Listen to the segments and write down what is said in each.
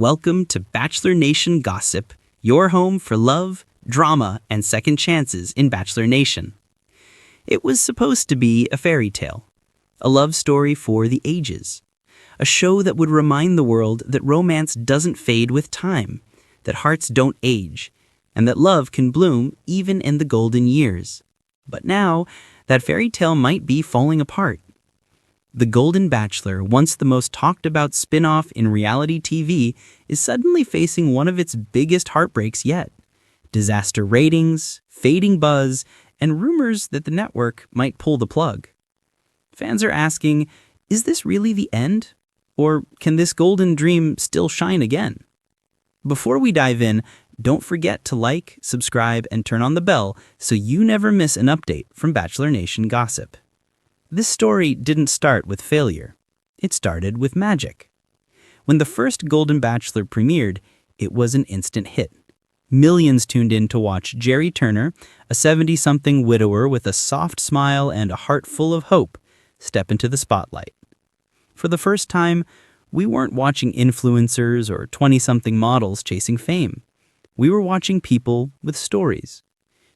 Welcome to Bachelor Nation Gossip, your home for love, drama, and second chances in Bachelor Nation. It was supposed to be a fairy tale, a love story for the ages, a show that would remind the world that romance doesn't fade with time, that hearts don't age, and that love can bloom even in the golden years. But now, that fairy tale might be falling apart. The Golden Bachelor, once the most talked about spin-off in reality TV, is suddenly facing one of its biggest heartbreaks yet. Disaster ratings, fading buzz, and rumors that the network might pull the plug. Fans are asking, is this really the end? Or can this golden dream still shine again? Before we dive in, don't forget to like, subscribe, and turn on the bell so you never miss an update from Bachelor Nation Gossip. This story didn't start with failure. It started with magic. When the first Golden Bachelor premiered, it was an instant hit. Millions tuned in to watch Jerry Turner, a 70-something widower with a soft smile and a heart full of hope, step into the spotlight. For the first time, we weren't watching influencers or 20-something models chasing fame. We were watching people with stories.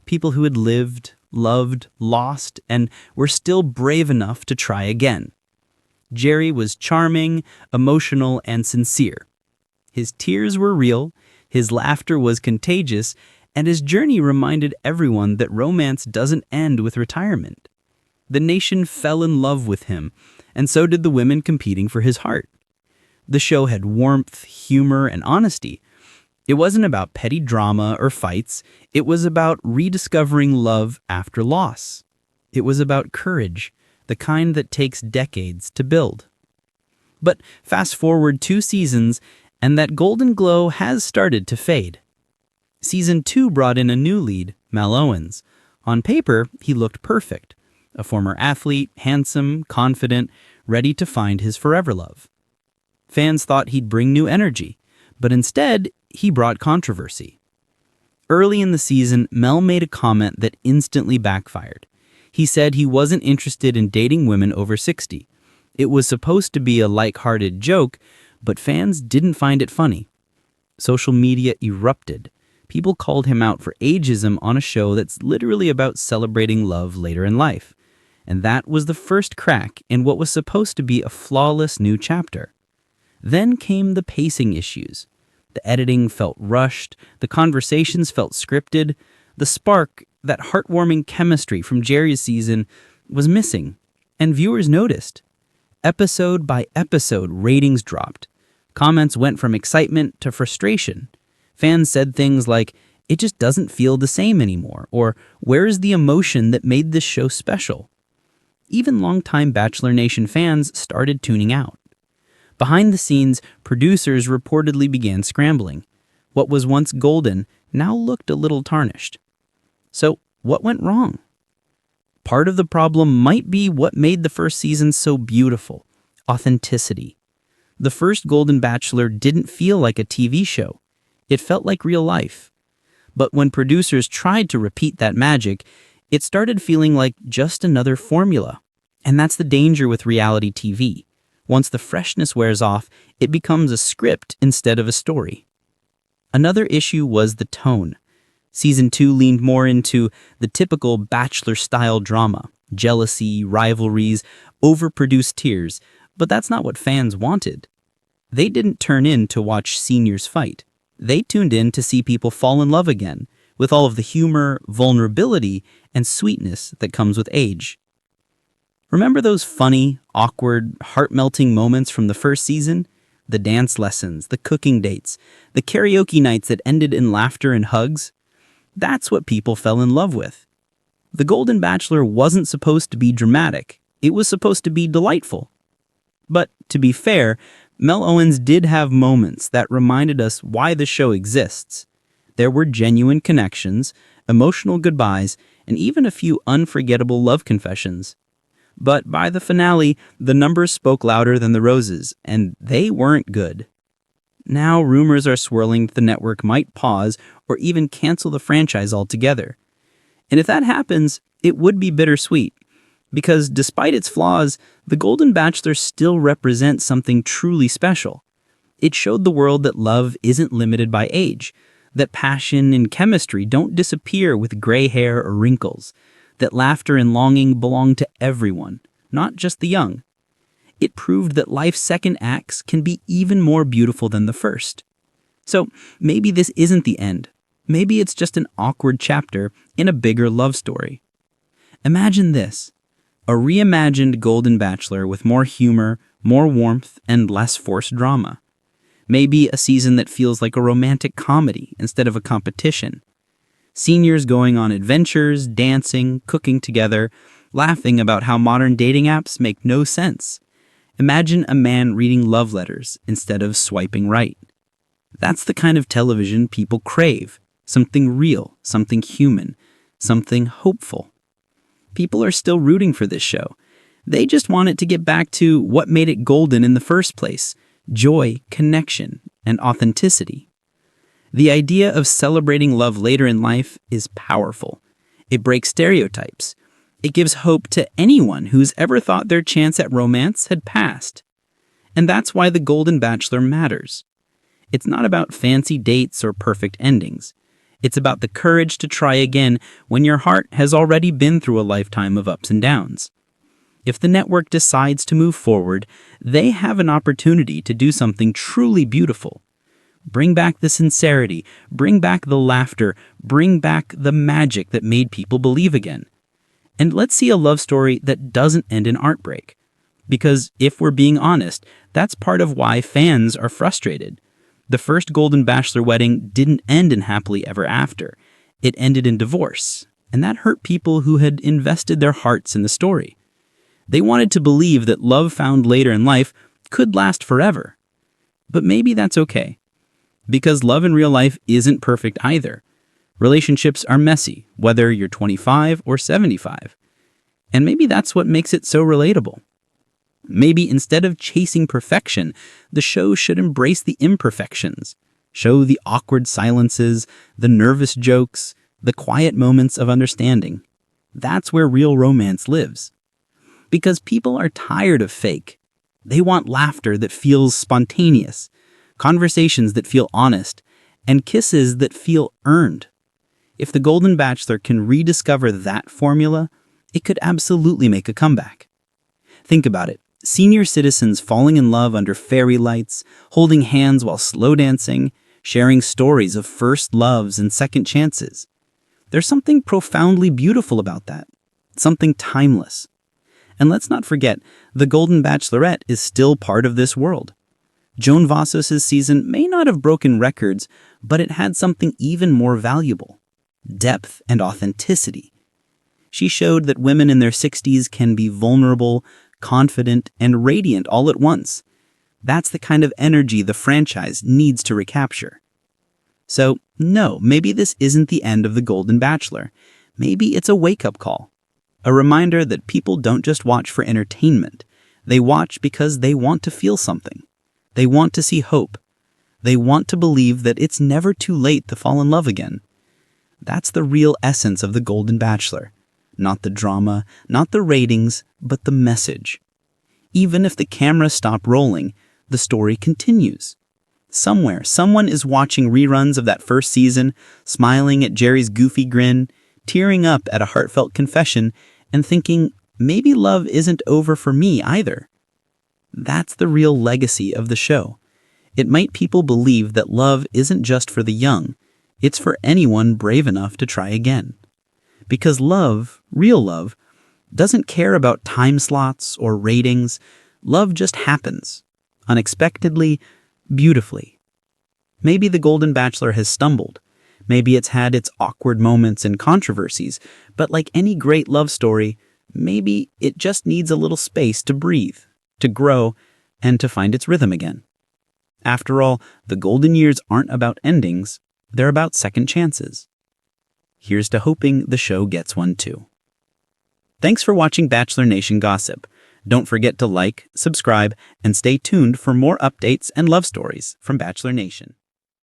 People who had lived, loved, lost, and were still brave enough to try again. Jerry was charming, emotional, and sincere. His tears were real, his laughter was contagious, and his journey reminded everyone that romance doesn't end with retirement. The nation fell in love with him, and so did the women competing for his heart. The show had warmth, humor, and honesty. It wasn't about petty drama or fights. It was about rediscovering love after loss. It was about courage, the kind that takes decades to build. But fast forward 2 seasons, and that golden glow has started to fade. Season 2 brought in a new lead, Mel Owens. On paper, he looked perfect. A former athlete, handsome, confident, ready to find his forever love. Fans thought he'd bring new energy, but instead, he brought controversy. Early in the season, Mel made a comment that instantly backfired. He said he wasn't interested in dating women over 60. It was supposed to be a lighthearted joke, but fans didn't find it funny. Social media erupted. People called him out for ageism on a show that's literally about celebrating love later in life. And that was the first crack in what was supposed to be a flawless new chapter. Then came the pacing issues. The editing felt rushed, the conversations felt scripted, the spark, that heartwarming chemistry from Jerry's season, was missing, and viewers noticed. Episode by episode, ratings dropped. Comments went from excitement to frustration. Fans said things like, "It just doesn't feel the same anymore," or "Where is the emotion that made this show special?" Even longtime Bachelor Nation fans started tuning out. Behind the scenes, producers reportedly began scrambling. What was once golden now looked a little tarnished. So, what went wrong? Part of the problem might be what made the first season so beautiful: authenticity. The first Golden Bachelor didn't feel like a TV show. It felt like real life. But when producers tried to repeat that magic, it started feeling like just another formula. And that's the danger with reality TV. Once the freshness wears off, it becomes a script instead of a story. Another issue was the tone. Season 2 leaned more into the typical Bachelor-style drama, jealousy, rivalries, overproduced tears, but that's not what fans wanted. They didn't turn in to watch seniors fight. They tuned in to see people fall in love again, with all of the humor, vulnerability, and sweetness that comes with age. Remember those funny, awkward, heart-melting moments from the first season? The dance lessons, the cooking dates, the karaoke nights that ended in laughter and hugs? That's what people fell in love with. The Golden Bachelor wasn't supposed to be dramatic. It was supposed to be delightful. But, to be fair, Mel Owens did have moments that reminded us why the show exists. There were genuine connections, emotional goodbyes, and even a few unforgettable love confessions. But by the finale, the numbers spoke louder than the roses, and they weren't good. Now rumors are swirling that the network might pause or even cancel the franchise altogether. And if that happens, it would be bittersweet, because despite its flaws, The Golden Bachelor still represents something truly special. It showed the world that love isn't limited by age, that passion and chemistry don't disappear with gray hair or wrinkles, that laughter and longing belong to everyone, not just the young. It proved that life's second acts can be even more beautiful than the first. So maybe this isn't the end. Maybe it's just an awkward chapter in a bigger love story. Imagine this: a reimagined Golden Bachelor with more humor, more warmth, and less forced drama. Maybe a season that feels like a romantic comedy instead of a competition. Seniors going on adventures, dancing, cooking together, laughing about how modern dating apps make no sense. Imagine a man reading love letters instead of swiping right. That's the kind of television people crave. Something real, something human, something hopeful. People are still rooting for this show. They just want it to get back to what made it golden in the first place: joy, connection, and authenticity. The idea of celebrating love later in life is powerful. It breaks stereotypes. It gives hope to anyone who's ever thought their chance at romance had passed. And that's why the Golden Bachelor matters. It's not about fancy dates or perfect endings. It's about the courage to try again when your heart has already been through a lifetime of ups and downs. If the network decides to move forward, they have an opportunity to do something truly beautiful. Bring back the sincerity, bring back the laughter, bring back the magic that made people believe again. And let's see a love story that doesn't end in heartbreak. Because if we're being honest, that's part of why fans are frustrated. The first Golden Bachelor wedding didn't end in happily ever after. It ended in divorce, and that hurt people who had invested their hearts in the story. They wanted to believe that love found later in life could last forever. But maybe that's okay. Because love in real life isn't perfect either. Relationships are messy, whether you're 25 or 75. And maybe that's what makes it so relatable. Maybe instead of chasing perfection, the show should embrace the imperfections, show the awkward silences, the nervous jokes, the quiet moments of understanding. That's where real romance lives. Because people are tired of fake. They want laughter that feels spontaneous, conversations that feel honest, and kisses that feel earned. If the Golden Bachelor can rediscover that formula, it could absolutely make a comeback. Think about it. Senior citizens falling in love under fairy lights, holding hands while slow dancing, sharing stories of first loves and second chances. There's something profoundly beautiful about that, something timeless. And let's not forget, the Golden Bachelorette is still part of this world. Joan Vasos' season may not have broken records, but it had something even more valuable: depth and authenticity. She showed that women in their 60s can be vulnerable, confident, and radiant all at once. That's the kind of energy the franchise needs to recapture. So, no, maybe this isn't the end of The Golden Bachelor. Maybe it's a wake-up call. A reminder that people don't just watch for entertainment. They watch because they want to feel something. They want to see hope. They want to believe that it's never too late to fall in love again. That's the real essence of The Golden Bachelor. Not the drama, not the ratings, but the message. Even if the cameras stop rolling, the story continues. Somewhere, someone is watching reruns of that first season, smiling at Jerry's goofy grin, tearing up at a heartfelt confession, and thinking, maybe love isn't over for me either. That's the real legacy of the show. It might people believe that love isn't just for the young, it's for anyone brave enough to try again. Because love, real love, doesn't care about time slots or ratings. Love just happens, unexpectedly, beautifully. Maybe The Golden Bachelor has stumbled. Maybe it's had its awkward moments and controversies, but like any great love story, maybe it just needs a little space to breathe, to grow, and to find its rhythm again. After all, the golden years aren't about endings, they're about second chances. Here's to hoping the show gets one too. Thanks for watching Bachelor Nation Gossip. Don't forget to like, subscribe, and stay tuned for more updates and love stories from Bachelor Nation.